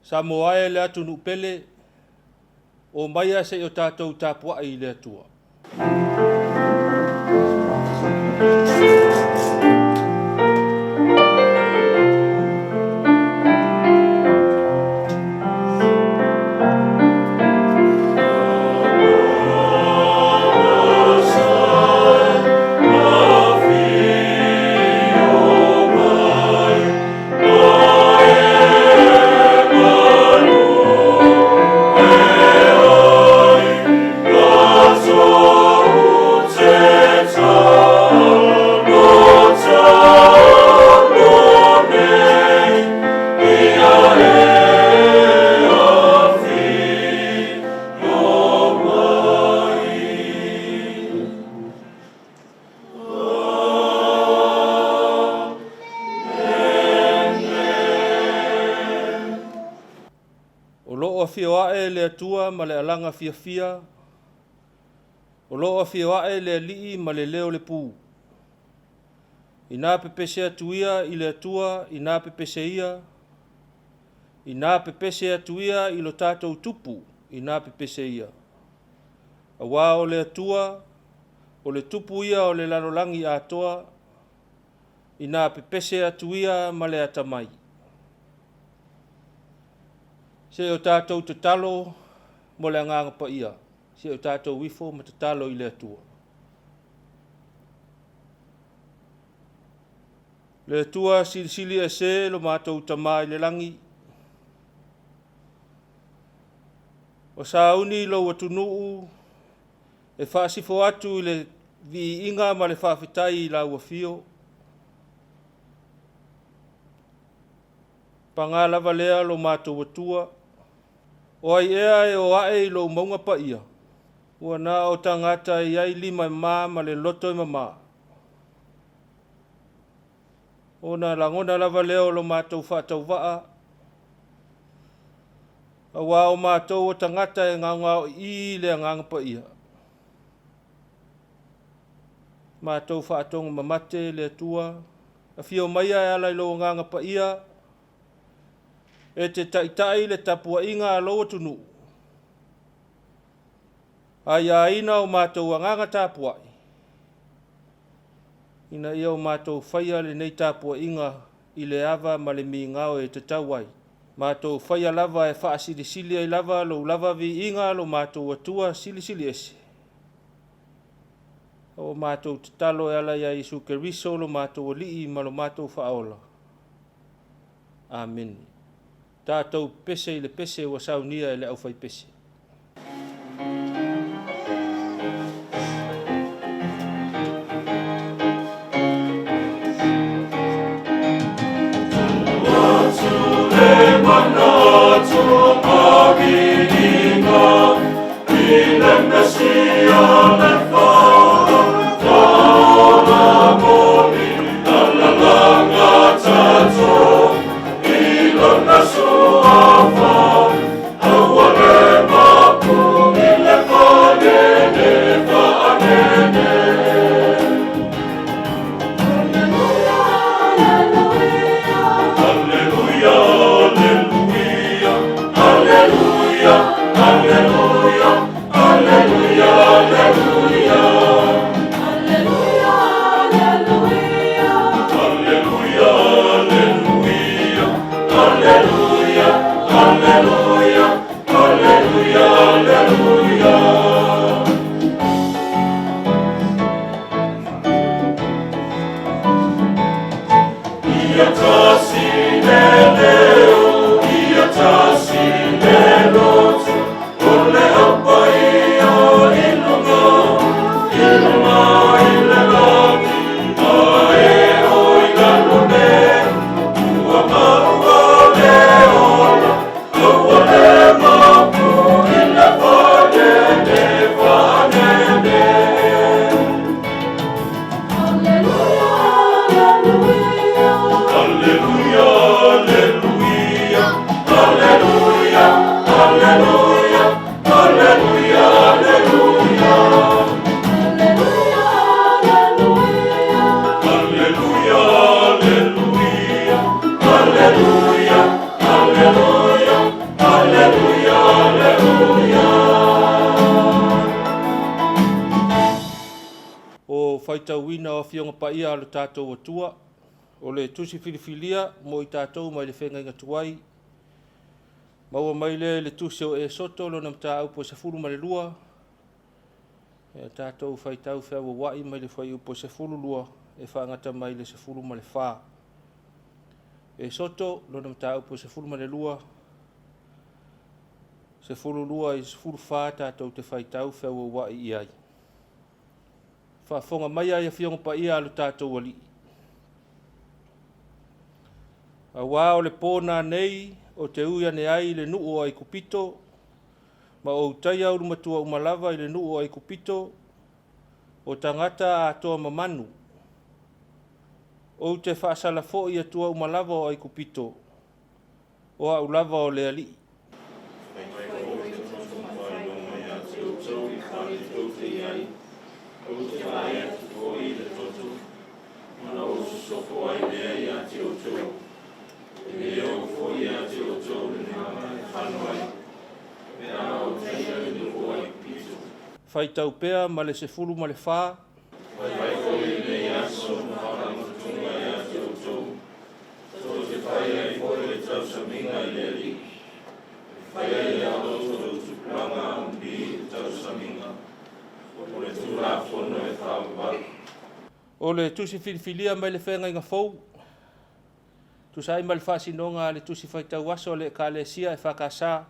Sa moae le atu nupele, o maia se o tātou tāpua i le atua. Fioae le atua ma le alanga fia. O loa fioae le alii ma le leo le pū. Ina pepese atuia i le atua, ina pepese ia. Ina pepese atuia i lo tātou tupu, ina pepese ia. Awa o le atua, o le tupu ia o le lalolangi atoa, ina pepese atuia ma le atamai. Se o tātou te talo mo le nganga pa ia. Se o tātou wifo ma te talo i le atua. Le atua sili e se lo mātou tamai le langi. O sauni lo watunuu e whaasifo atu i le vi inga ma le whawhitai i la uafio. Pangalawa lea lo mātou watua. O ai ea e o ae i lo maunga pa ia. Ua nā o tangata i ai lima ma le loto i mama. O nā langona lava leo lo mātou whātau waa. Awa o mātou o tangata e nganga o i le nganga pa ia. Mātou whātonga mamate le atua. A whio maia e alai lo nganga pa ia. E te taitai le tapua inga aloa tunu. Ai aina o mātou anganga tāpuai. Ina ia o mātou whaia le nei tāpua inga i le awa ma le mi ngao e te tauai. Mātou whaia lava e whaasiri sili ai lava lo lava vi inga lo mātou atua sili ese. O mātou te talo e ala ia Isu Keriso lo mātou alii ma lo mātou whaola. Amen. Tātou pese i le pese wa saunia e le au fai pese. Awa tātou wina o fionga pa ia alo tātou atua, o le tusi filifilia mo i tātou mai le whenga inga tuai. Maua mai le tusi o e soto lo nam tā upo se fulu ma le lua. Tātou whai tau whea wai mai le whai upo se fulu lua e whaangata mai le se fulu ma le whā. E soto lo nam tā upo se fulu ma le lua. Se fulu lua i se fulu whā tātou te whai tau whea wai i ai. Whafonga mai ai a fionga pa ia alo tātou wali. A wā o le pōna nei o te uia ne ai le nuu ai kupito, ma o utai au matua umalava i le nuu ai kupito, o tangata a toa mamanu. O te whaasala fo i atua umalava o ai kupito, o a ulava o le ali. O te vai atu ko i le totu, mana o soko ai mea i ati o tō. E mea o fo i ati o tō le nama e whanoi, mea o teia i nuku ai pito. Whai tau pea ma le se fulu ma le whā. Whai ko i le aso ma hana matunga i ati o tō. Tō te whai ai fo i le tau saminga i le li. Whai ai a o tō tuplanga umbi i tau saminga. O le tusi filifilia mai le whenga inga fau. Tu sai mai le whasinonga le tusi whaitau aso le ka le sia e whakasā.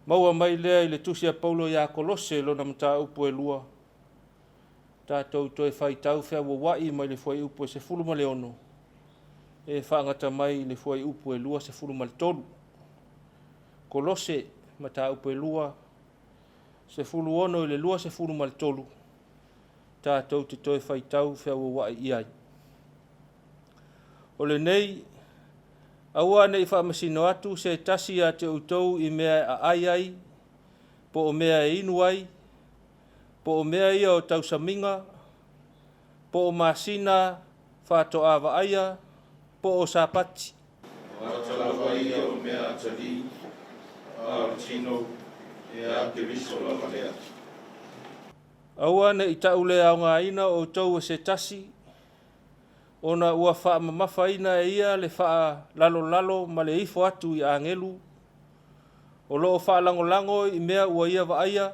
Maua mai lea i le tusi a Paulo i a Kolose lo na mta upu e lua. Tātou toi whaitau whea wawai mai le whai upu e se fulu ma le ono. E whaangata mai le whai upu e lua se fulu ma le tolu. Kolose ma tā upu e lua. Se fulu ono i le lua se fulu ma le tolu. Tātou te toi whaitau whea wawai i ai. O le nei, aua nei whaamasino atu se tasi a te utou i mea a ai, po o mea e inu ai, po o mea ia o tau saminga, po o masina whāto awa aia, po o sāpati. Watalawa ia o mea atari, a tino, e a ke viso la malea. Aua ne i taule au ngā ina o tau e se tasi, ona ua wha mamafa ina e ia le wha lalo ma le ifo atu i angelu, o loo wha lango i mea ua ia wa aia,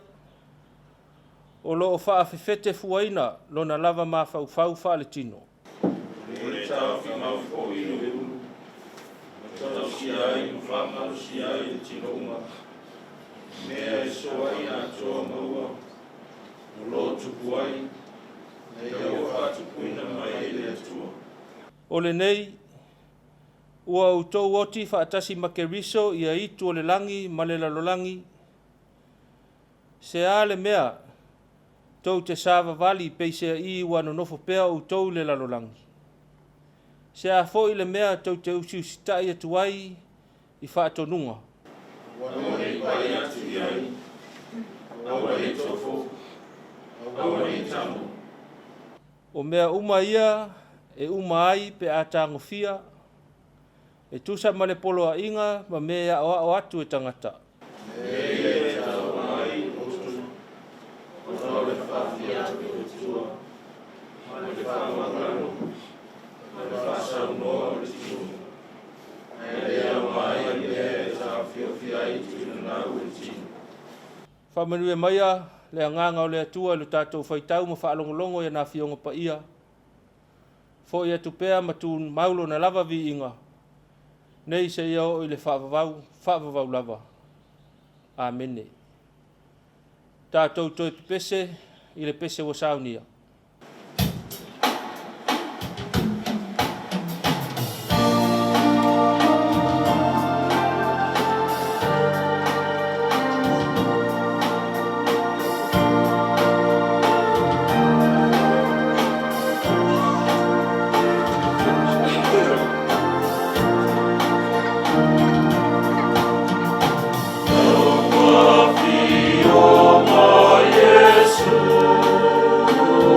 o loo wha awhewhete fuaina lona lava ma whau wha le tino. O le tau whamau fo inu e unu, tau si ai mu whamau si ai le tino unga, mea e soa i a toa maua, o loo tupu ai, o le nei, ua utou oti whaatasi makeriso ia itu o le langi ma le lalolangi. Se a le mea, tau te sāwa vali peisea i ua nonofo pea utou le lalolangi. Se a fo i le mea tau te usiu sitai atu ai i whaatonunga. Awa nei pai atu i ai, awa nei tofo, awa nei tamu. O mea uma ia, e uma ai pe a tangofia, e tusa ma le polo a inga, ma mea o atu e tangata. E tau mai utu, o tau le whawhia te utua, ma le whamangano, ma le whasau noa o le tinu. E lea mai a mea e tau whiawhia i tinu nau e tinu. Whamanue maia, le nganga o le atua le tātou whaitau ma whaalongolongo ia nā whionga pa ia. Fo ia tupea ma tūn maulo na lava vi inga. Nei se ia o i le whaavavau lava. Amene. Tātou toi pese i le pese wa saunia. Oh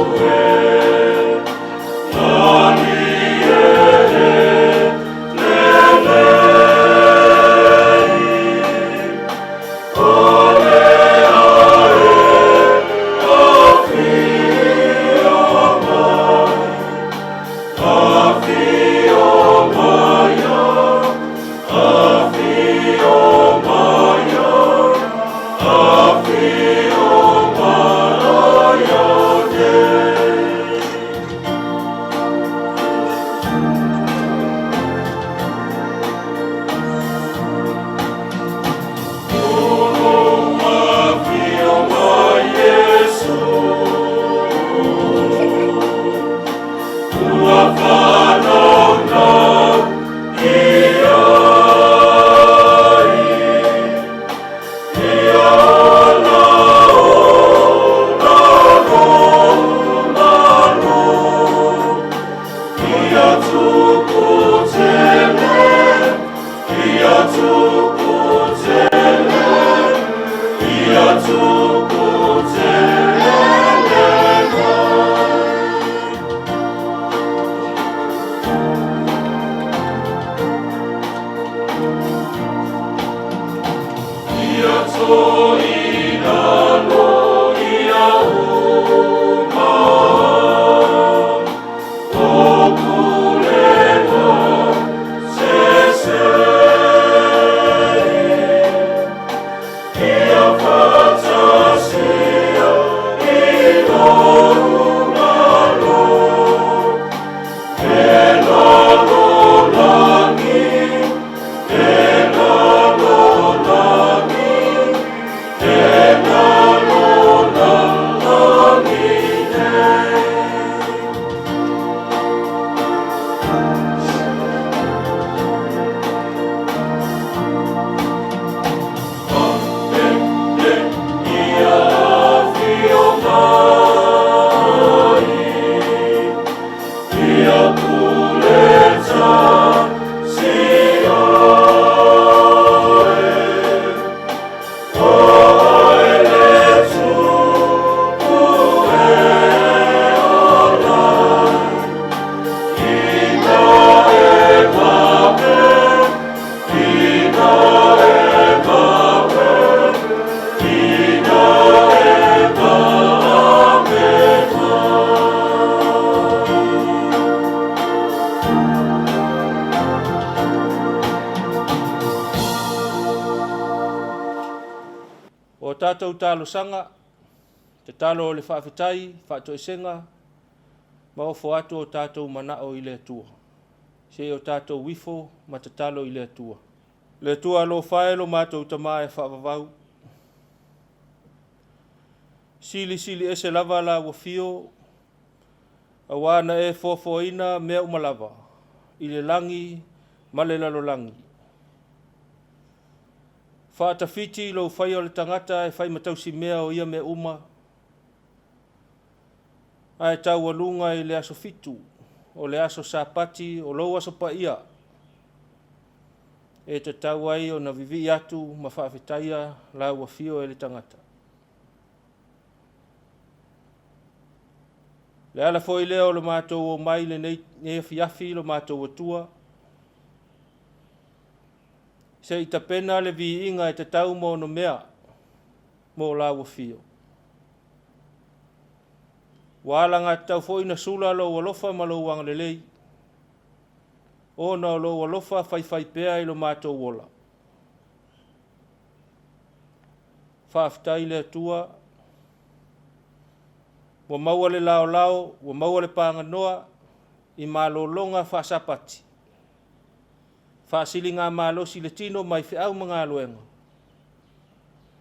O tātou talo sanga, te talo o le whaafetai, whaatoesenga, ma ofo atu o tātou manao i le atua. Se o tātou wifo, ma te talo i le atua. Le atua lo whae lo mātou tamae whaavavau. Sili ese lava la wafio, a wana e fofoina mea umalava, i le langi, ma le lalo langi. Whaatawhiti lo whai o le tangata e whai matausi mea o ia me uma. Ai tau walunga i le aso fitu, o le aso sapati, o lo aso pa ia. E te tau ai o na vivi atu ma whaafetaia la wafio e le tangata. Le ala foi leo lo mātou o mai le nei fiafi lo mātou atua. Se i ta pena le vi inga e te tau mo no mea mo la wafio. Wālanga tau foi na sula lo walofa ma lo wang lelei. O na lo walofa fai pea i lo mātou wola. Whaaftai le atua. Wa maua le lao, wa maua le panganoa, i malolonga whaasapati. Whaasili ngā mālosi le tino mai whiau mga aloenga.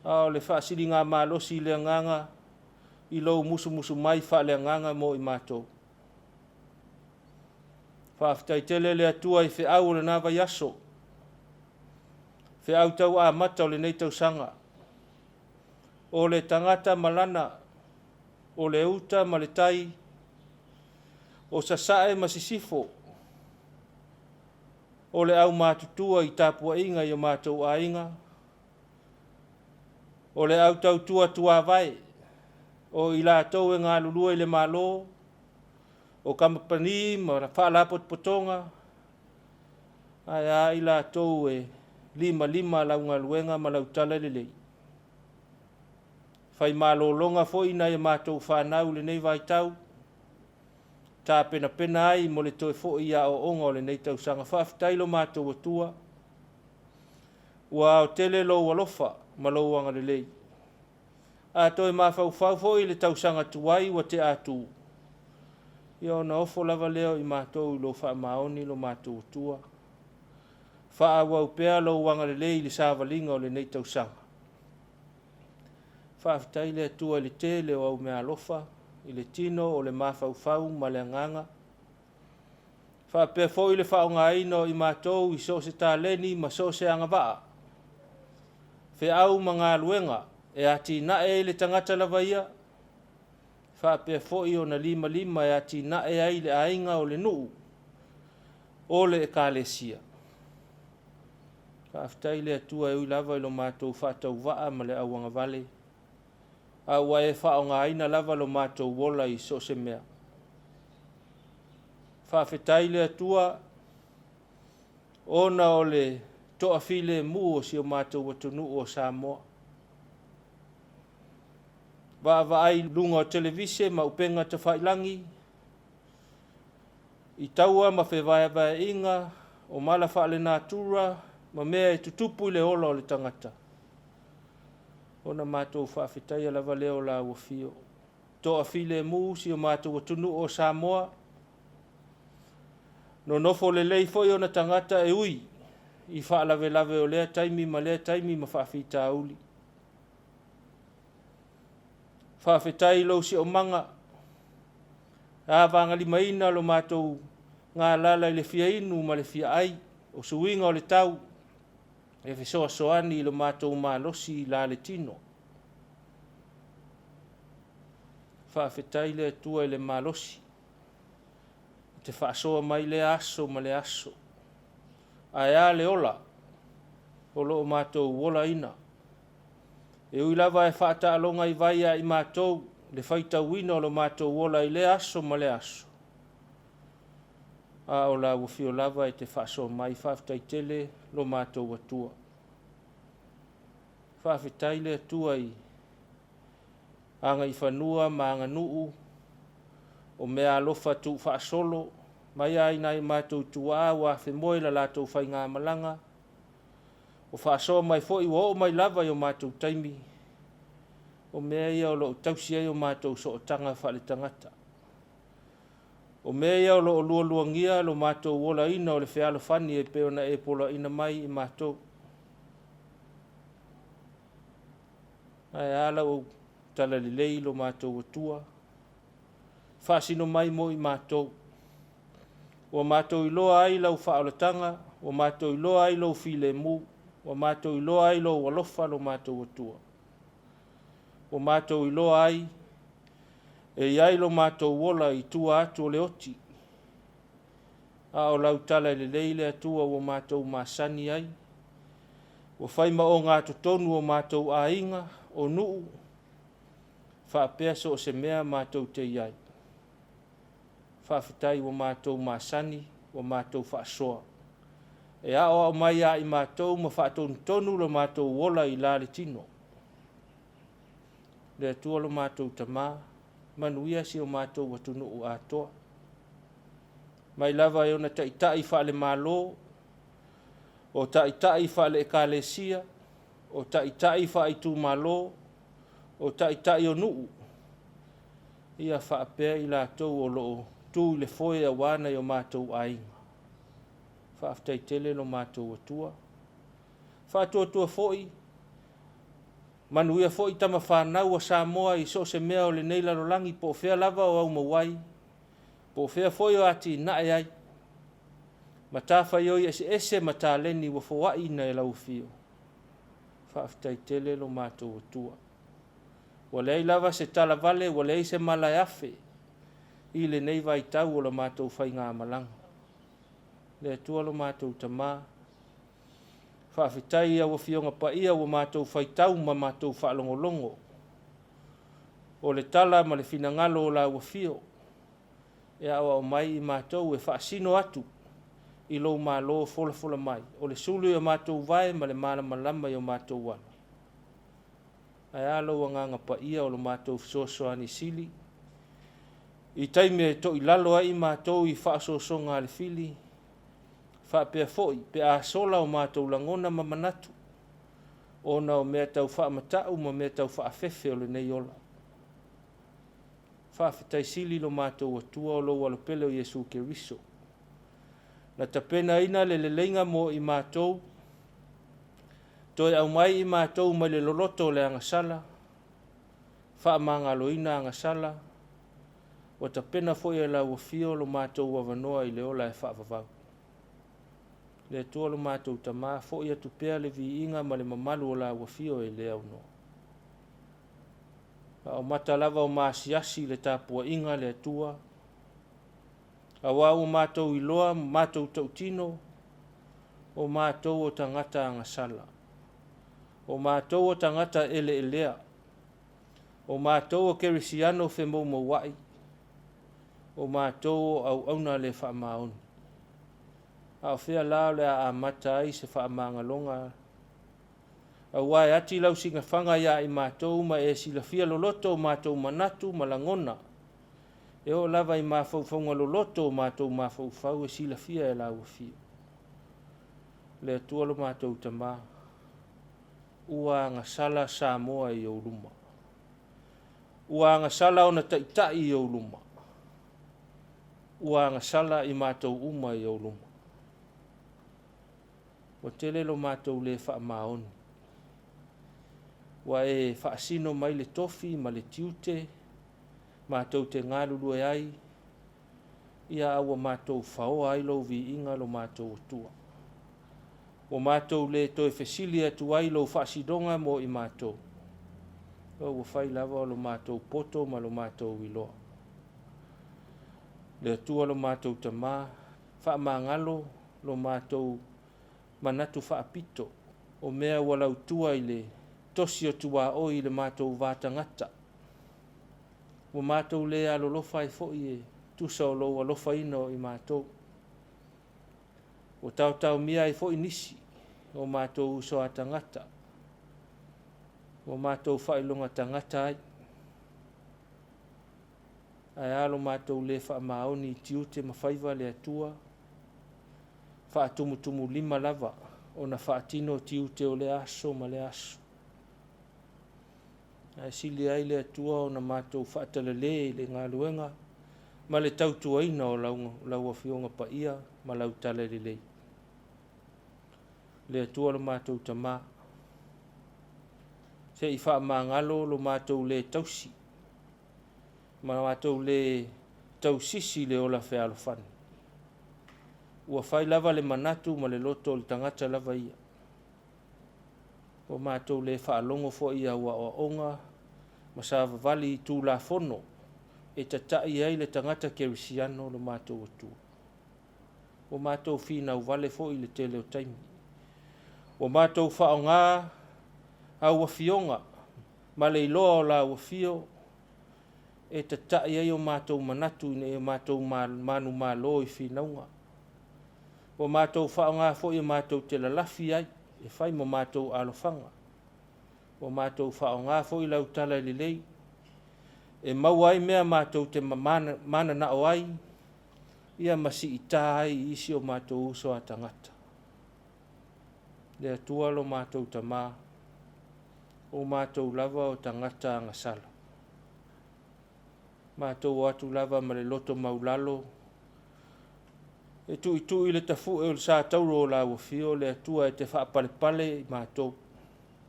Ao le whaasili ngā mālosi le nganga, i lo musu mai wha le nganga mo i mātou. Whaaftai tele le atua i whiau le nāwa yaso. Whiau tau a mata o le nei tau sanga. O le tangata malana, o le uta ma le tai, o sasae ma sisifo, o le au mātutua i tāpua inga i o mātou a inga, o le au tautua tua vai, o i la tau e ngā lulua i le malo, o kamapani ma ra whaalapot potonga, ai a i la tau e lima lau ngā luenga ma lau tala le lei. Fai malolonga foi na ia mātou whanau le nei vai tau. Tā pena ai mo le toe foi ia o onga o le nei tau sanga whaafitai lo mātou atua. Ua o tele lo walofa ma lo wanga le lei. A toe mawhau foi le tau sanga tuai wa te atu. Ia na ofo lava leo i mātou lo wha maoni lo mātou atua. Wha awau pea lo wanga le lei le sāwalinga o le nei tau sanga. Whaafetai le atua le te leo au mea alofa, i le tino o le mawhau ma le nganga. Whaapea fo i le whao ngā ino i mātou i so se tā leni ma so se anga waa. Whe au ma ngā luenga e ati na e le tangata lava ia. Whaapea fo i o na lima e ati na e ai le ainga o le nuu o le e kālesia. Whaafetai le atua e ui lava ilo mātou whaatau waa ma le auanga vale. A ua e whaongaina lava lo mātou wola I so se mea. Whaafetai le atua ona o le toa file mu o si o mātou watunu o Samoa. Wa ai lunga o televise ma upenga te whailangi. I taua ma whewaiwa inga o mala whaale nātura ma mea e tutupu le ola o le tangata. Ona mātou whaafetai lava leo la wafio. Toa file mu si o mātou watunu o Samoa. No nofo le lei foi ona tangata e ui. I whaalave lave o lea taimi ma whaafita uli. Whaafetai lo si o manga. A vangali maina lo mātou ngā lala I le fia inu ma le fia ai. O suinga o le tau. E fesoa soani lo mātou malosi la le tino. Whaafetai le atua I le malosi. Te whaasoa mai le aso ma le aso. Aia le ola. O loo mātou wola ina. E ui lava e whaata alonga I vaia I mātou. Le whaita wina o lo mātou wola I le aso ma le aso. A o la wafio lava e te whaasoa mai whaafetai tele lo mātou atua. Whaafetai le atua I anga I whanua ma anga nuu. O mea alofa tu whaasolo. Mai ai nai mātou tua wa whemoe la lātou whai ngā malanga. O whaasoa mai fo I o mai lava I o mātou taimi. O mea ia o lo tausia I o mātou so o tanga whale tangata. O mea ia o lo lua luangia lo mātou wola ina o le whialo whani e peona e pola ina mai I mātou. Ai ala o tala lilei lo mātou atua. Whaasino mai mo I mātou. O mātou I loa ai lau whaalatanga. O mātou I loa ai lau file mu. O mātou I loa ai lau walofa lo mātou atua. O mātou I loa ai. E iai lo mātou wola I tua atu o le oti. A o lau tala le leile atua o mātou masani ai. O whaima o ngā totonu o mātou a inga. O nuu. Whaapea so o se mea mātou te iai. Whaafetai o mātou masani, o mātou whaasoa. E a o mai a I mātou ma whaatou tonu lo mātou wola I la le tino. Le atua lo mātou tamā, manuia si o mātou watunu o atoa. Mai lava e ona taitai whaale mālo, o taitai whaale ekalesia, o taitai whaaitu mālo, o taitai o nuu. Ia whaapea I lātou o loo. Tu le foi a wana I o mātou ainga. Whaafetai tele lo mātou atua. Whaatua foi. Manuia foi tama whanau a Samoa I so se mea o le neila rolangi po fea lava o au mawai. Po fea foi o ati nae ai. Matafa ioi ese mataleni wa fawai na e lau fio. Whaafetai tele lo mātou atua. Walei lava se tala vale, walei se malai afe. I le nei vai tau o la mātou whai ngā malanga. Le atua lo mātou tamā. Whaafetai a wafionga pa ia o mātou whai tau ma mātou whaalongolongo. O le tala ma le finangalo o la wafio. E awa o mai I mātou e whaasino atu. I lo mālo fola mai. O le sulu o mātou vai ma le malama I o mātou wana. Ai alo wa nganga pa ia o lo mātou sosoani sili. I taime to I lalo ai mātou I whaasosonga le fili. Whaapea foi, pe a sola o mātou langona ma manatu. Ona o mea tau whaamatau ma mea tau whaafefe o le nei ola. Whaafetai sili lo mātou atua o lo walopele o Yesu Keriso. Na tapena ina le leinga mo I mātou. Toi au mai I mātou ma le loloto le angasala. Whaamangaloina angasala. O ta pena foi e la wafio lo mātou wawanoa I le ola e whaavavau. Le atua lo mātou tamā foi atu pea le vi inga ma le mamalu o la wafio e le au no. O mata lava o maasiasi le tāpua inga le atua. A wau mātou I loa, mātou tautino. o mātou o tangata angasala, o mātou o tangata ele elea, o mātou o kerisiano whemo mo wai, o mātou au auna le whaamaoni. A o whea lao le a mata ai se whaamaangalonga. A wai ati lau singa whanga ia i mātou ma e sila fia loloto o mātou manatu malangona. E o lava i mawhauwhaunga loloto o mātou mawhauwhau e sila fia e lau fia. Le atua lo mātou tamā. Ua ngā sala Samoa i o luma. Ua ngā sala o na taitai i o luma. Ua ngā sala i mātou uma i o luma. O tele lo mātou le whaamaoni. Wa e whaasino mai le tofi, ma le tiute, mātou te ngāruru e ai, ia awa mātou whaoa ai lo vi inga lo mātou atua. O mātou le toi whesili atu ai lo whaasidonga mo i mātou. O whai lava lo mātou poto ma lo mātou iloa. Le atua lo mātou tamā, whaamangalo lo mātou manatu whaapito, o mea walau tua i le tosi o tua o i le mātou vātangata. O mātou le alolofa i fo i e tusa o lo alofa ino i mātou. O tau mia i fo i nisi o mātou uso a tangata. O mātou whailonga tangata ai. Ai alo mātou le whaamaoni i tiute mawhaiva le atua. Whaatumutumu 5 lava o na whaatino tiute o le aso ma le aso. Ai sili ai le atua o na mātou whaatalele le ngā luenga, ma le tautuaina o lau awhionga pa ia, ma lau talelelei. Le atua lo mātou tamā. Se i whaamangalo lo mātou le tausi, ma mātou le tausisi le ola whealofani. Ua whai lava le manatu ma le loto le tangata lava ia. O mātou le whaalongo fo ia ua o onga, ma sa vali i tū la fono, e tatai ai le tangata kerisiano lo mātou atua. O mātou whina u vale fo i le tele o taimi. O mātou whaonga, au wafionga, ma le iloa o la wafio, e tatai ai o mātou manatu ne e mātou manu malo i whinaunga. O mātou whaonga fo i mātou te lalafi ai, e whai mo mātou alofanga. O mātou whaonga fo i lau tala li lei, e mau ai mea mātou te mana na o ai, ia masi i tā ai isi o mātou uso a tangata. Le atua lo mātou tamā, o mātou lava o tangata angasala. Mātou atu lava ma le loto maulalo, e tu i le tafu e o sa tauro o la wafio le atua e te whaapalepale i mātou.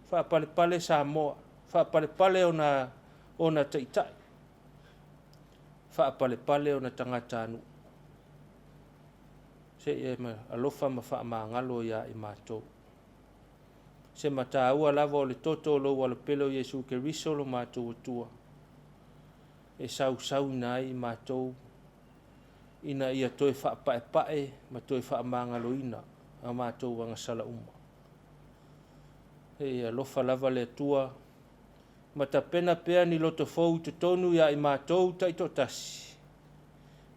Whaapalepale Samoa, whaapalepale o na taitai. Whaapalepale o na tangata anu. Se e alofa ma whaamangalo ia i mātou. Se mata ua lava o le toto lo wala pelo Jesu Keriso lo mātou atua. E sau nai i mātou. Ina ia toi whaapae ma toi whaamangalo ina a mātou wangasala uma. E alofa lava le atua. Ma ta pena pea ni loto fau te tonu ia i mātou taito tasi.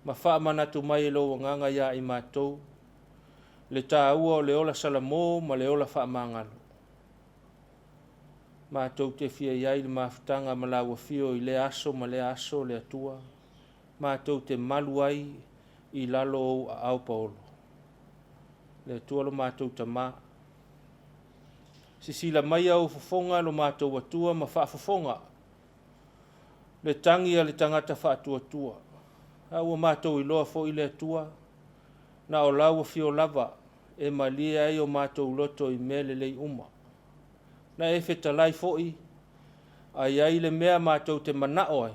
Ma whaamanatu mai e lo wanganga ia i mātou. Le tā ua o le ola salamo ma le ola whaamangalo. Mātou te fia iai le mafutanga ma la wafio i le aso ma le aso le atua. Mātou te malu ai i lalo au paolo. Le atua lo mātou tamā. Sisila mai au fofonga lo mātou atua ma whaafofonga. Le tangi a le tangata whaatua. Au mātou i loa fo i le atua. Na o lau fio lava e malia ai o mātou loto i mele lei uma. Na e whetalai fo i. Ai le mea mātou te manao ai.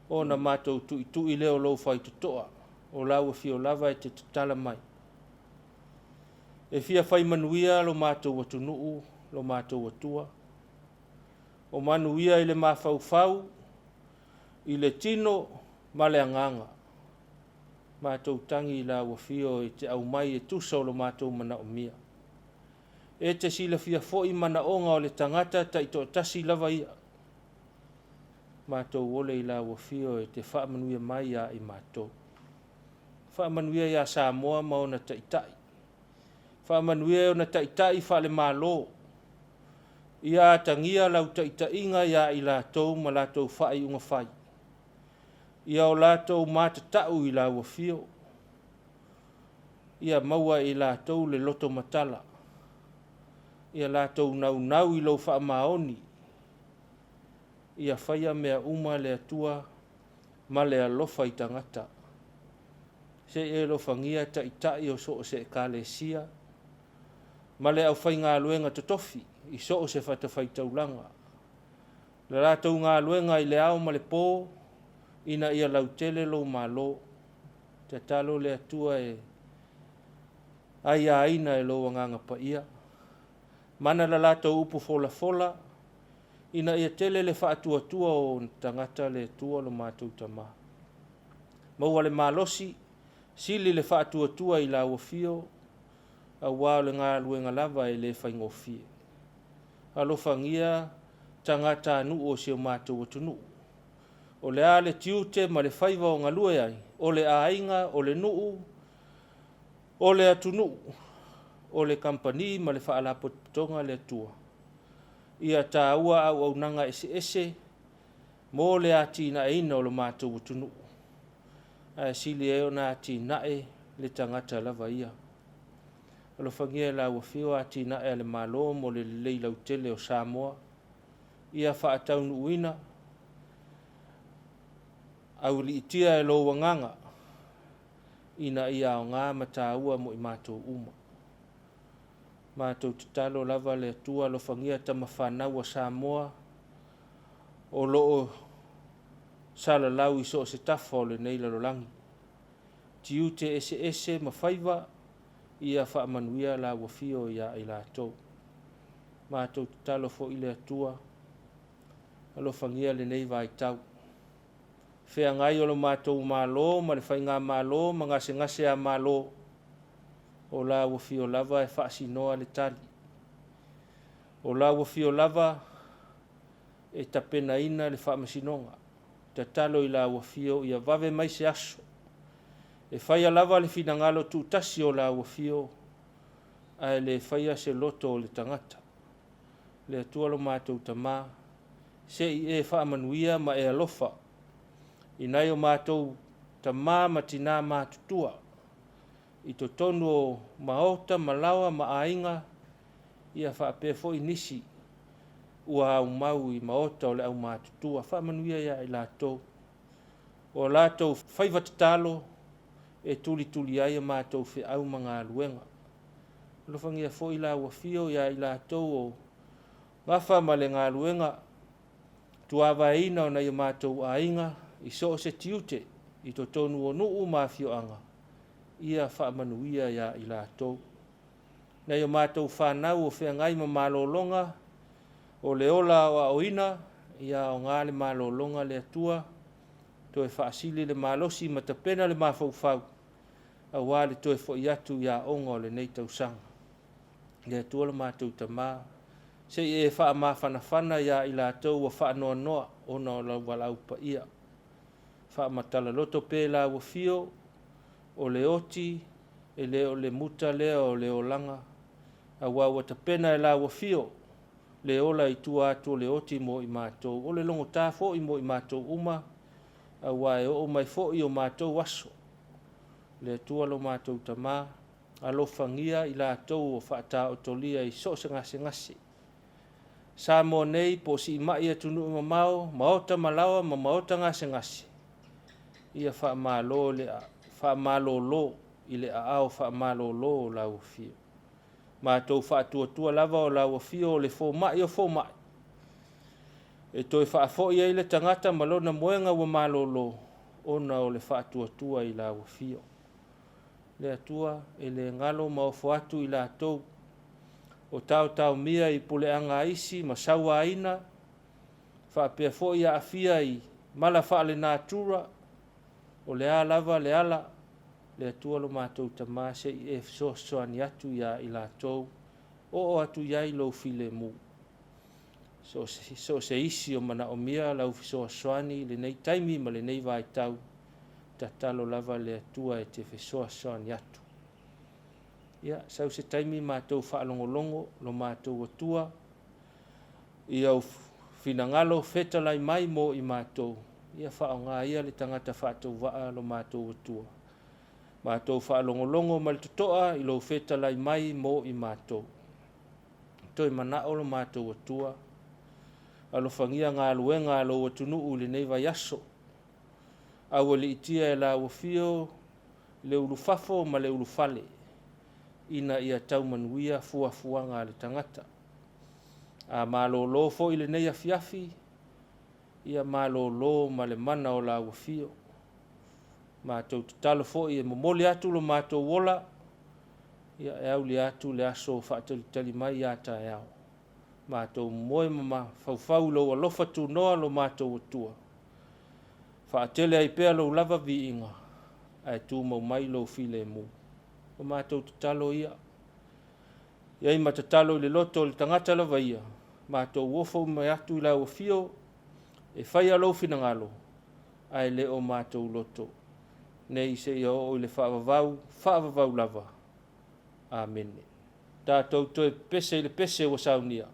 O na mātou tu i leo lou whai tutoa. O lau fio lava e te tala mai. E fia whai manuia lo mātou atunuu, lo mātou atua. O manuia i le mawhau, i le tino, ma le anganga. mātou tangi I la wafio e te au mai e tusa o lo mātou mana o mia. E te sila fia fo'i mana onga o le tangata ta I to tasi lava ia. Mātou ole I la wafio e te whaamanuia mai ia I mātou. Whaamanuia ia Samoa ma ona taitai. Whaamanuia ona taitai whaale mālo. Ia tangia lau taitainga ia I lātou ma lātou whaai unga whai. Ia o lātou mātatau I la wafio. Ia maua I lātou le loto matala. Ia lātou nau I lo whaamaoni. Ia whaia mea uma le atua ma le alofa I tangata. Se e lo fangia taitai o so o se kālesia. Ma le au whai ngā luenga totofi I so o se whatawhai taulanga. Le rātou ngā luenga I le au ma le pō ina ia lautele lo malo. Te talo le atua e ai aina e lo wanganga pa ia. Mana la lātou upu fola fola ina ia tele le whaatua tua o tangata le tua lo mātou tama. Maua le malosi sili le whaatua tua I la wafio a wao le ngā luenga lava e le whaingofie. Alofangia tangata anu o se o mātou o tunu. O le a le tiute ma le whaiva o ngalue ai. O le ainga, o le nuu, o le atunu, o le kampani ma le whaalapotonga le atua. Ia tā ua au nanga ese mo le ati na eina o le mātou o tunu. Ai sili e o na ati nae le tangata lava ia. Alo whangia la wafio ati nae le malo mo le leilau tele o Samoa. Ia whaataunu uina. Au li itia e lo wanganga. Ina ia o ngā mataua mo I mātou uma. Mātou tatalo lava le atua lo whangia tama whanau a Samoa. O loo sala lau I so o se tafa o le neila lo langi. Tiu te ese ma whaiva. Ia whaamanuia la wafio ia I lātou. Mātou tatalo fo I le atua. Alo whangia le nei vai tau. Whea ngai o lo mātou mālo, ma le whainga mālo, ma ngase a mālo. O la wafio lava e whaasi noa le tali. O la wafio lava e tapena ina le whaamasinonga. Te talo I la wafio ia vave mai se aso. E whaia lava le finangalo tu tasi o la wafio. Ai le whaia se loto o le tangata. Le atua lo mātou tamā. Se I e whaamanuia ma e alofa. Inai o mātou tamā matina mātutua. I to tonu o maota, malawa, maainga. Ia whaape fo I nisi. Ua au mau I maota o le au mātutua. Whaamanuia ia I lātou. O lātou whaivatatalo. E tuli ai mātou whi au mga luenga. Lofangia fo I la wafio ia I lātou o ngafa ma le ngā luenga. Tuawa ina o na I mātou ainga. I so se tiute I to tonu o nuu mafio anga. Ia whaamanuia ia I lātou. Na I mātou whanau o whea ngai ma malolonga. O le ola o aoina. Ia o ngā le malolonga le atua. To e whaasili le malosi ma tapena le mafaufau. A wale to e fo iatu ia onga o le nei tausanga. Le atua le mātou tamā. Se e wha ma whanawhana ia I lātou wa whaanoa noa. Ona o lau walau pa ia. Wha matala loto pe la wafio. O le oti. E le o le muta lea o le olanga. A wawa tapena e la wafio. Le ola I tua atu o le oti mo I mātou. O le longo tā fo I mo I mātou uma. A wae o mai fo I o mātou waso. Le tua lo mātou tamā. Alo whangia I lātou o whaata o tolia I so se ngase. Sa mo nei po si mai atunu I mamao. Maota malawa ma maota ngase. Ia whaamalo le a. Whaamalo lo. I le a au whaamalo lo o la wafio. Mātou whaatua lava o la wafio o le fo mai o fo mai. E toi whaafo ia I le tangata malona moenga wa malolo. Ona o le whaatua I la wafio. Le atua e le ngalo maofo atu I la tou. O tau mia I pule anga isi ma saua aina. Whaapea fo ia afia I mala whaale nātura. O le a lava le ala. le atua lo mātou tamā se I fesoasoani atu ia I lātou o atu iai lo file mu. So se isi o mana o mia lau fesoasoani le nei taimi ma le nei vaitau tatalo lava le atua e te fesoasoani atu. Ia, sau se taimi mātou whaalongolongo lo mātou atua I au finangalo fetalai mai mo I mātou. Ia whaonga ia le tangata whātou waa lo mātou atua. Mātou whaalongolongo ma le tutoa I lo fetalai mai mo I mātou. Toi manao lo mātou atua. Alo whangia ngā luenga lo atunu le nei vai aso. Awa li itia e la wafio le ulufafo ma le ulufale. Ina ia tau manuia fuafuanga le tangata. A malolo fo I le nei afiafi. Ia malolo ma le mana o la wafio. Mātou talo fo I e momoli atu lo mātou wola. Ia e au li atu le aso whaatalitali mai ia ta e au. Mātou moe mama faufau lo alofa tu noa lo mātou atua. Whaatele ai pēa lo lava vi inga. Ai tu mau mai lo file mu. O mātou talo ia. Iai matatalo le loto le tangata lava ia. Mātou wofo mai atu I la wafio. E whai alo finangalo. Ai le o mātou loto. Nei se ia o le whaavavau lava. Amen. Tātou toi pese le pese o saunia.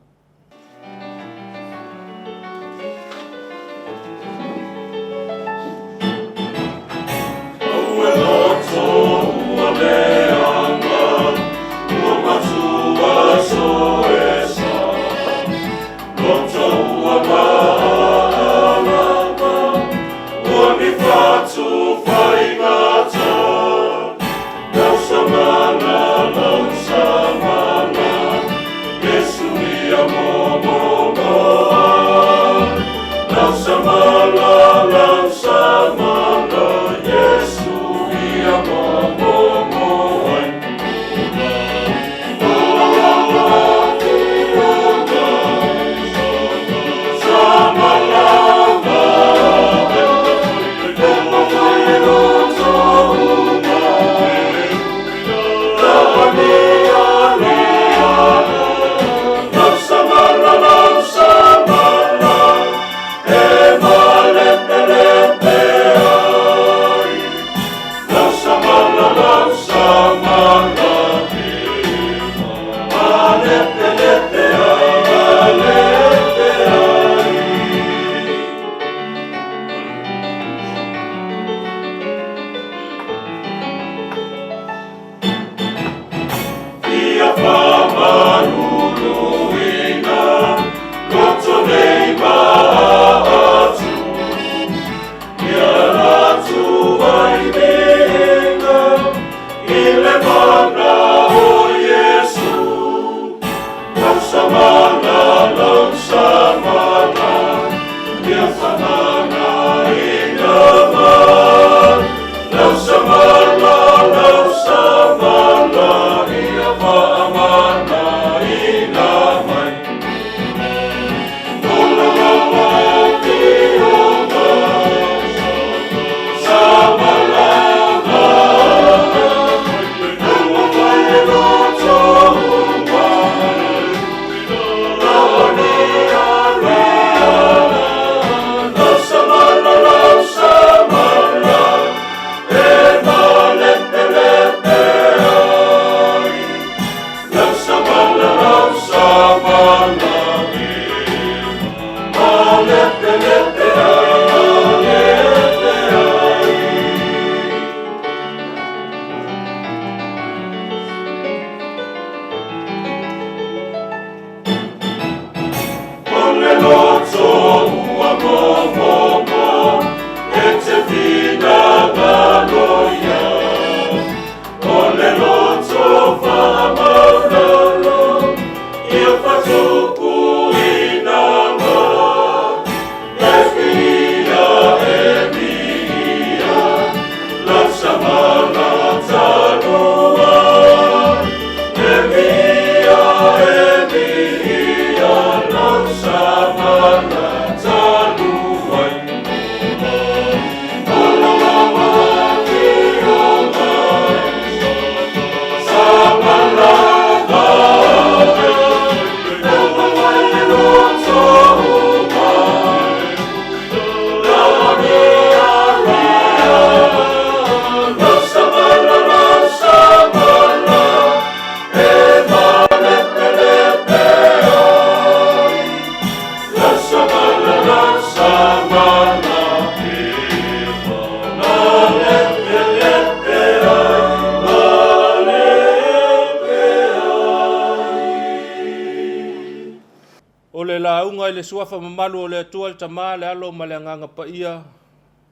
O le launga i le suafa mamalu o le atua le tamā le alo ma le anganga pa ia.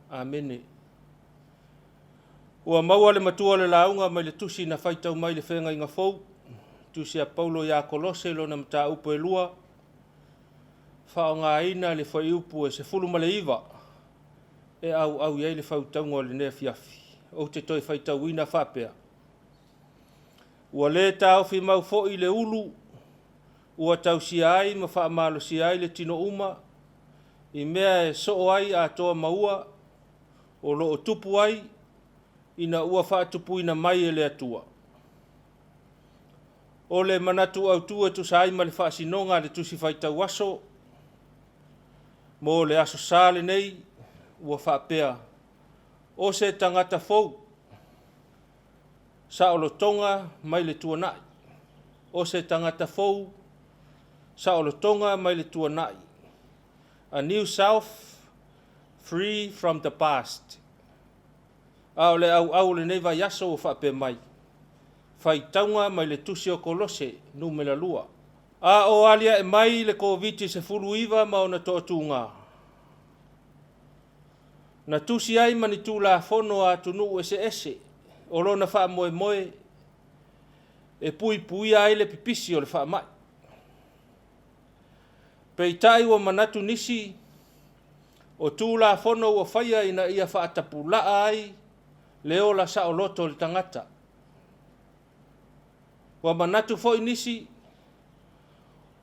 Amene. Ua maua le matua le launga mai le tusi na whaitau mai le whenga inga fau. Tusi a Paulo ia Kolose lo na mta upo e lua. Whao ngā ina le whai upu e se fulu ma le iwa. E au iei le whautaunga o le nea fiafi. O te toi whaitau ina whapea. Ua le tau fi mau fo i le ulu. Ua tau si ai ma wha malo si ai le tino uma. I mea e so ai a toa maua. O lo o tupu ai. Ina ua wha tupu ina mai e le atua. O le manatu au tua tu sa ai ma le wha sinonga le tusi whaitau aso. Mo le aso sale nei. Ua wha pea. O se tangata fau. Sa o lo tonga mai le tuanai. O se tangata fau. Sa o lo tonga mai le tuanai. A new self, free from the past. A o le au le neva yaso o whape mai. Whai taunga mai le tusi o Kolose, numela lua. A o alia e mai le COVID se fulu iwa ma o na toa tunga. Na tusi ai mani tu la fono a tunu ese. O lo na wha moe moe. E pui ai le pipisi o le wha mai. Pei tai wa manatu nisi. O tu la fono o whaia ina ia wha atapulaa ai. Leo la sa o loto le tangata. Wa manatu foi nisi.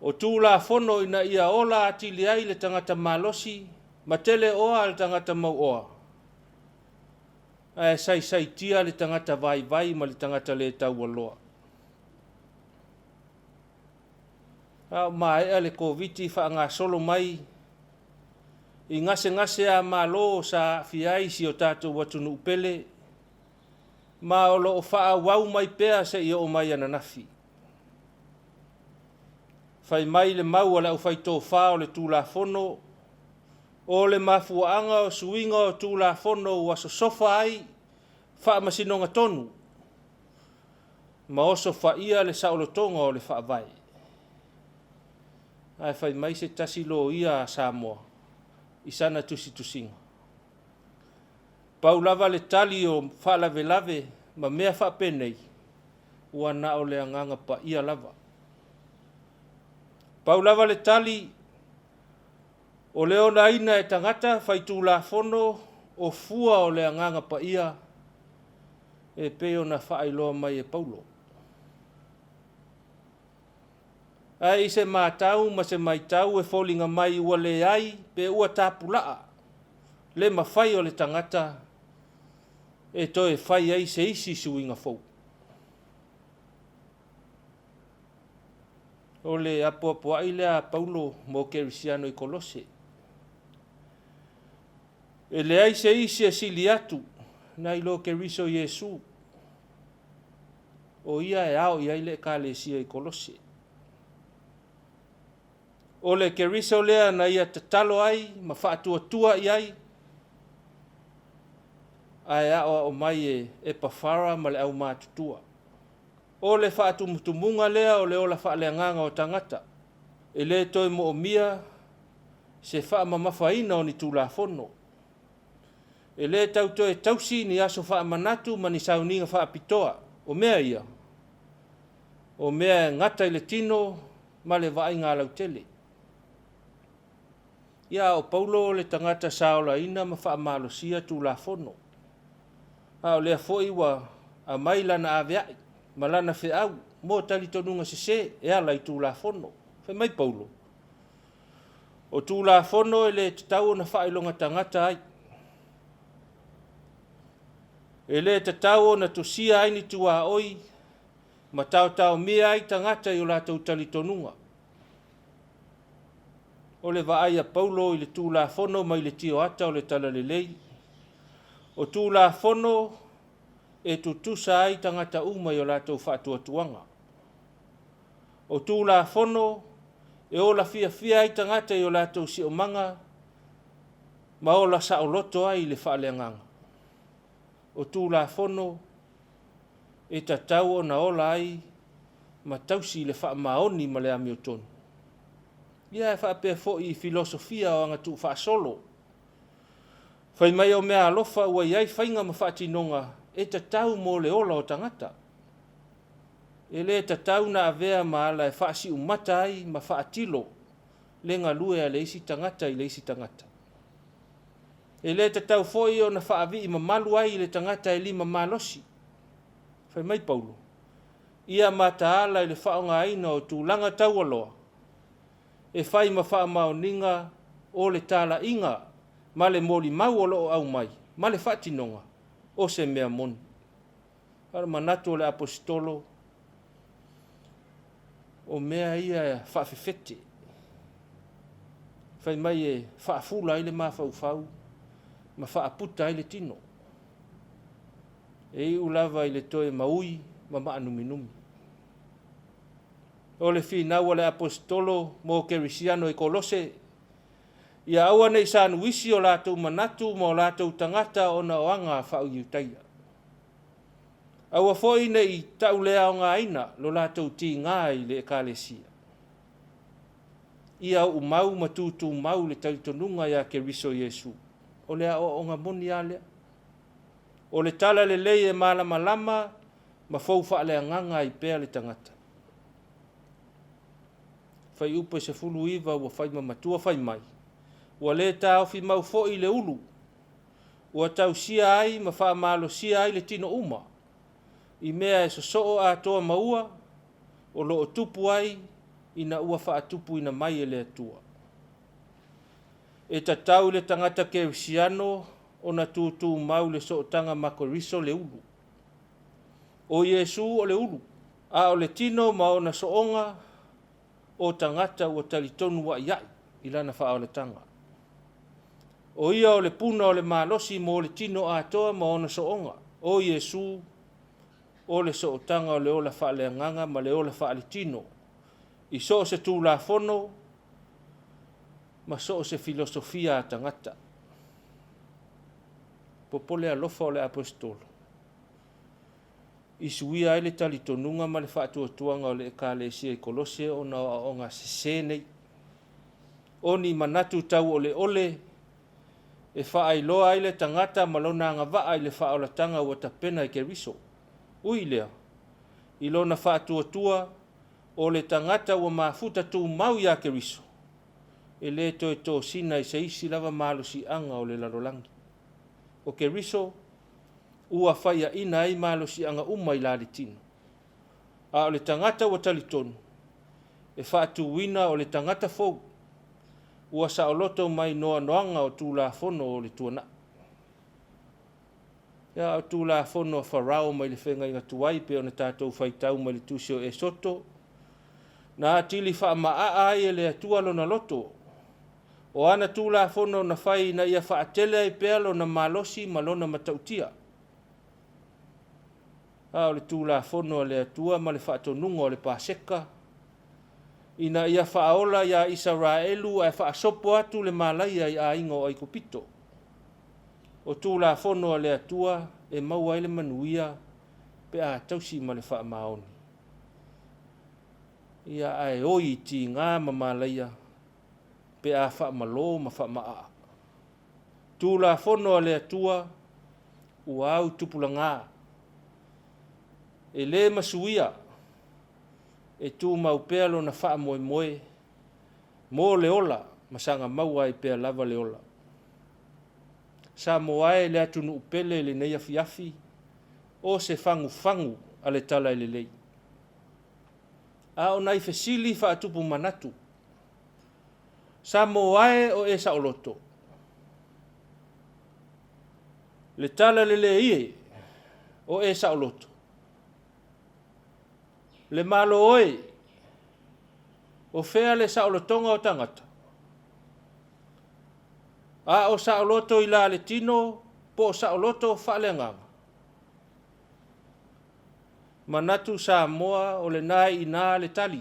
O tu la fono ina ia ola atili ai le tangata malosi. Matele oa le tangata mau oa. Ai sai tia le tangata vai ma le tangata le tau aloa. Mai le COVID fa nga solo mai. I ngase a malo sa fiai si o tātou watunu upele. Ma o lo faa wau mai pea se i o mai ananafi. Fai mai le mau ala u fai tō wha o le tūla fono. O le mafuanga o suinga o tūla fono wa so sofa ai. Wha masinonga tonu. Ma oso wha ia le saolotonga o le wha vai. Ai fai mai se tasi lo ia a Samoa. Isana tusinga. Pau lava le tali o wha lave ma mea wha penei. Ua na o le anganga pa ia lava. Pau lava le tali o leo na ina e tangata fai tūla fono o fua o le anganga pa ia. E peo na wha ailoa mai e Paulo. Ai se mātau ma se maitau e fōlinga mai ua le ai pe ua tāpulaa. Le mawhai o le tangata e toe whai ai se isi suinga fau. O le apuapua ai lea Paulo mo Kerisiano i Kolose. E le ai se isi e sili atu na ilo Keriso Yesu. O ia e ao ia ile ka le sia i Kolose. O le Keriso lea na ia tatalo ai ma whaatua i ai. Ai ao o mai e pawhara ma le au mātutua. O le whaatumutumunga lea o le ola whaaleanganga o tangata. E le toi mo o mia se whaamamawhaina o ni tūla fono. E le tauto e tausi ni aso whaamanatu ma ni sauninga whaapitoa. O mea ia. O mea ngata i le tino ma le vai ngā lautele. Ia o Paulo le tangata saola ina ma whaamalosia tūla fono. A o lea foi wa a maila na aveai. Malana fe au, mo tali tonunga se e ala i tūla fono. Fe mai Paulo. O tūla fono e le tatau na whailonga tangata ai. E le tatau na tosia ai ni tua oi, ma tau mea ai tangata i o la tau tali tonunga. O le vaai a Paulo i le tūla fono mai le tio ata o le tala le lei. O tūla fono e tutusa ai tangata uma i o la tau whaatua tuanga. O tūla fono e o la fia ai tangata i o la tau si o manga, ma o la sa o loto ai le whaaleanganga. O tūla fono e tatau o na ola ai ma tausi le wha maoni ma le ami o tonu. ia fa pe fo I filosofia o nga tu fa solo fai mai o mea alofa ua iai fainga ma whaatinonga e tatau mo le ola o tangata. E le tatau na avea ma ala e whaasi umata ai ma whaatilo le ngā lue a le isi tangata I le isi tangata. E le tatau foi o na whaavi I mamalu ai le tangata e lima malosi. Fai mai Paulo. Ia mata ala I le whaonga aina o tūlanga tau aloa. E whai ma wha maoninga o le tala inga ma le moli mau o loo au mai. Ma le whaatinonga o se mea moni. Ara manatu o le apostolo o mea ia whaafefete. Whai mai e whaafula I le mawhauwhau, ma whaaputa I le tino. E ulava I le toe maui, ma maanuminumi. O le whinau o le apostolo mo kerisiano I kolose, ia aua nei sa anuisi o lātou manatu mo lātou tangata o na oanga whau iutaia. Aua foi nei tau lea o ngā aina lo lātou ti ngā I le ekalesia. Ia u mau matutu mau le talitonunga ia keriso Yesu. O lea o ngā moni a lea. O le tala le lei e malama lama ma fau wha lea nganga I pēa le tangata. Fai upa se fulu iwa ua fai mamatua fai mai. Ua le tau fi mau fo I le ulu. Ua tau sia ai ma wha malo sia ai le tino uma. I mea e sosoo a toa maua, o loo tupu ai, ina ua wha tupu ina mai e le atua. E tatau le tangata kerisiano, o na tūtū mau le sootanga makoriso le ulu. O Yesu o le ulu, a o le tino ma o na soonga, o tangata ua talitonu wa iai, ilana wha o le tanga. O ia o le puna o le malosi mo le tino a toa ma o na soonga. O Yesu o le sootanga o le ola wha le nganga ma le ola wha le tino. I so se tū la fono, ma so se filosofia tangata. Popole alofa o le apostolo. I suia ai le talitonunga ma le wha tuanga o le ekalesia I kolose o na o ngā sesenei. O ni manatu tau o le ole, e wha ai loa ai le tangata ma lona ngā waa ai le wha o la tanga ua tapena I keriso. Ui lea, I lona wha tua o le tangata ua mafuta tu mau ia keriso. E le toi tō sina I se isi lava malo si anga o le larolangi. O keriso, ua whaia ina ai malo si anga uma I lale tino. A o le tangata ua talitonu, e wha wina o le tangata fau, ua sa o loto mai noa noanga o tū la fono o le tuana. Ia o tū la fono a wharao mai le whenga inga tuai pe o na tātou whaitau mai le tūsio e soto. Nā tili wha maa ai e le atua lo na loto. O ana tū la fono na whai na ia wha atele ai pea lo na malosi malona matautia. A o le tū la fono le atua ma le wha atonunga o le pāseka. Ina ia wha aola ia Israelu ai wha asopo atu le malaia I a ingo ai kupito. O tū la fono le atua e maua ele manuia pe a tausi ma le wha maoni. Ia ai oi ti ngā mamalaia pe a wha malo ma wha maa. Tū la fono le atua ua au tupula ngā. E le masuia e tū mau pea lo na wha moe moe mo le ola masanga maua I pea lava le ola. Sa moae le atunu upele le nei afi o se fangu a le tala I le lei. A o nai fesili wha atupu manatu. Sa moae o e sa oloto. Le tala le le ie o e sa oloto. Le malo oe o fea le sa olotonga o tangata. A o sa oloto I la le tino po sa oloto wha le nganga. Manatu sa moa o le nai I nā le tali.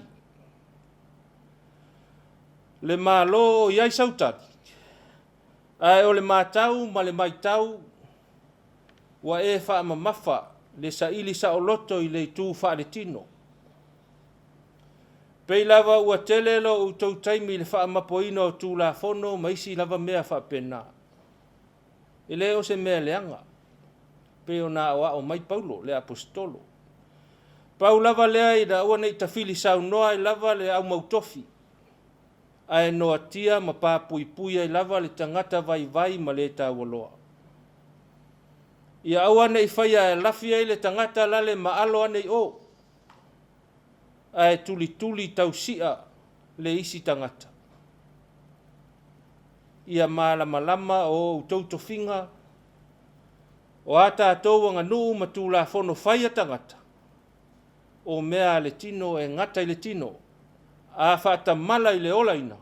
Le malo o iai sautari. Ai o le mātau ma le maitau wa e wha mamafa le sa ili sa oloto I le tū wha le tino. Pei lava ua tele lo utou taimi le whaamapoina o tūlafono ma isi lava mea whapena. E leo se mea leanga. Pei o nā o mai Paulo, le apostolo. Pau lava lea i da ua nei tawhili sau noa i lava le au mautofi. Ai noa tia ma pāpui ai lava le tangata vai ma le tāwaloa. Ia au ane i whaia e lafi ai le tangata lale ma alo ane i o. Ai tuli tausia le isi tangata. Ia malama o utouto finga o ata atou anga nuu ma tūlafono whaia tangata. O mea le tino e ngata i le tino. A whaata mala i le olaina.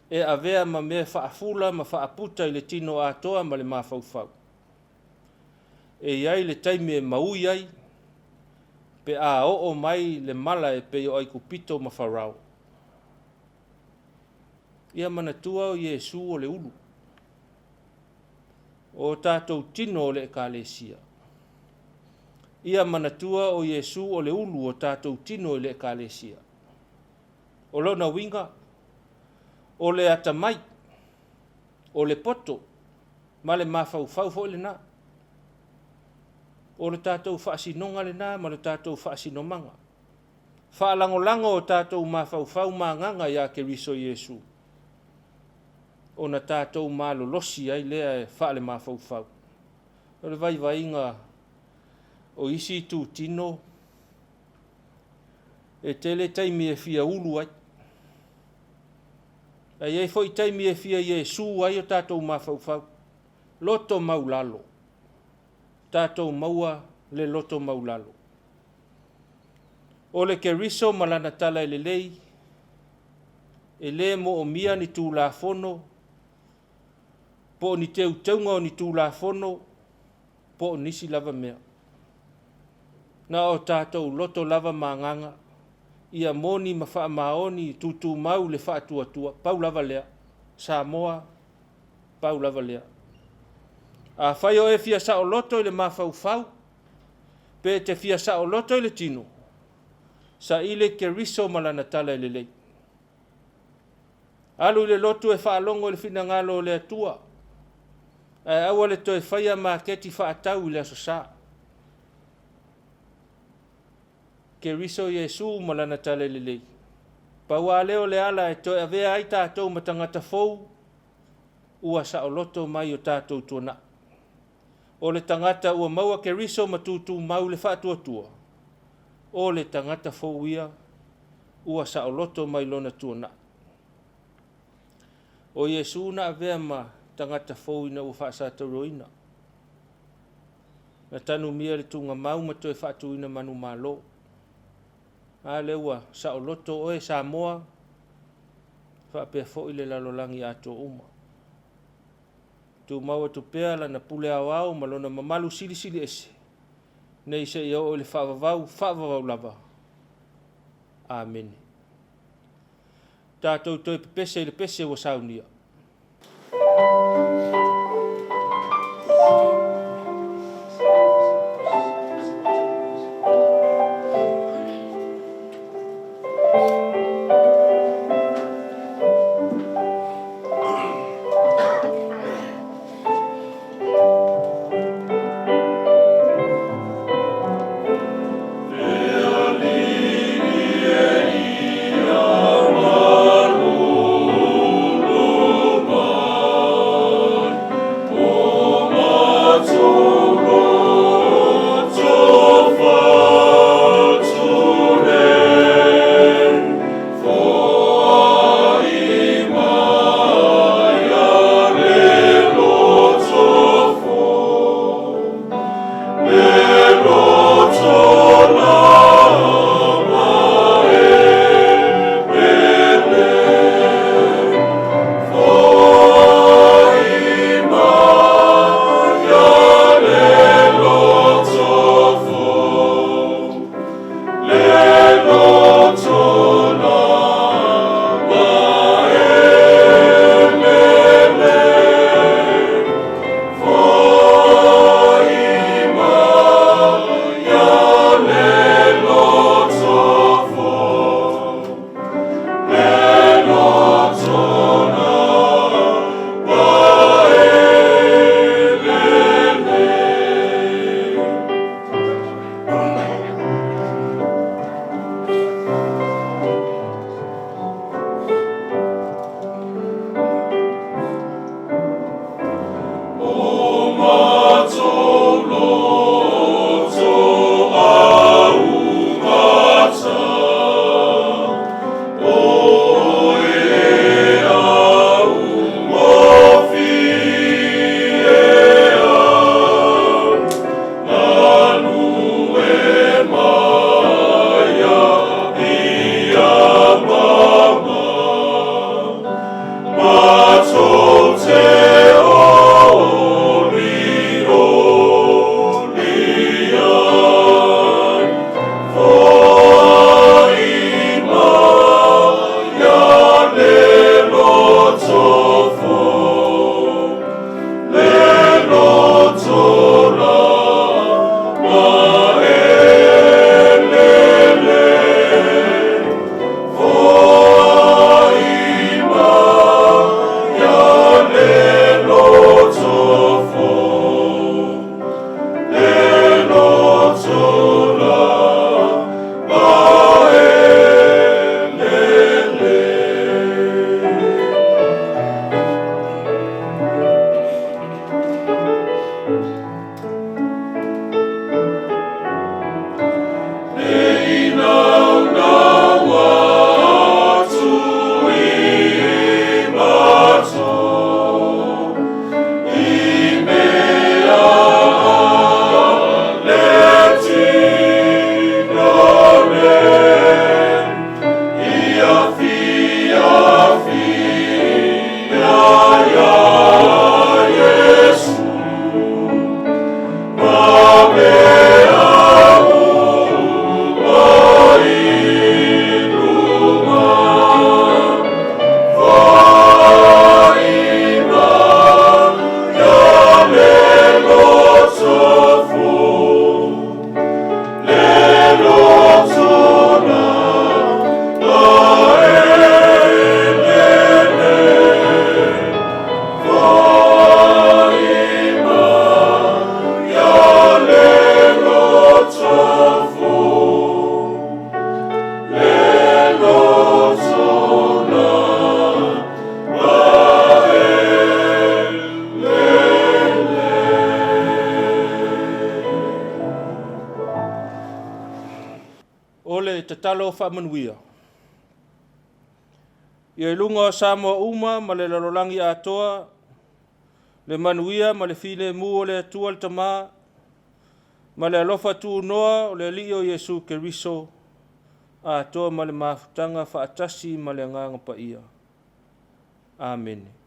E avea ma mea whaafula ma whaaputa i le tino atoa ma le mawhauwhau. E iai le taimi e maui ai. Pe a o mai le mala e pe o ai kupito ma wharau. Ia manatua o Iesu o le ulu. O tātou tino o le ekalesia. Ia manatua o Iesu o le ulu o tātou tino o le ekalesia. O lona winga, o le atamai, o le poto, ma le mawhauwhau fo le nā. O le tātou whaasinonga le nā, ma le tātou whaasinomanga. Whaalangolango o tātou mawhauwhau nganga ia ke riso Iesu. O na tātou malolosi ai lea e whaale mawhauwhau. O le vai inga o isi tū tino, e tele taimi e fia ulu ai. Ai ei foi taimi e fia Iesu ai o tātou mawhauwhau. Loto maulalo. Tātou maua le loto maulalo. O le keriso malana tala e le lei. E le mo o mia ni tūlafono. Po ni teu teunga o ni tūlafono. Po nisi lava mea. Na o tātou loto lava manganga. Ia moni ma wha maoni tutu mau le wha tua. Pau lava lea. Samoa. Pau lava lea. A whai o e fia sa o loto i le mawhauwhau. Pe te fia sa o loto i le tino. Sa ile ke riso malana tala i le lei. Alu i le loto e whaalongo i le fina ngalo o le atua. E awa le toi whaia maketi whaatau i le asosa. Ke riso Iesu malana tala i le lei. Paua leo le ala e toi avea ai tātou matangata fou. Ua sa o loto mai o tātou tuana. O le tangata ua maua ke riso matutu mau le whaatua. O le tangata fou ia. Ua sa o loto mai lona tuana. O Iesu na avea ma tangata fou ina ua whaasata roina. Na tanu mia le tunga mau ma toi whaatu ina manu malo. A le ua sa o loto oe Samoa. Whaapea fo i le lalolangi ato uma. Tu maua tu pea la na pule awao malona mamalu sili ese. Nei se ia o le whaavavau lava. Amen. Tātou toi pese le pese wa saunia. Ole te talo whamanuia. Ia ilunga Samoa uma ma le lalolangi atoa, le manuia ma le fine mu o le atua le tama, ma le alofa tu noa o le alio Yesu Keriso, atoa ma le mafutanga whaatasi ma le nganga pa ia. Amen.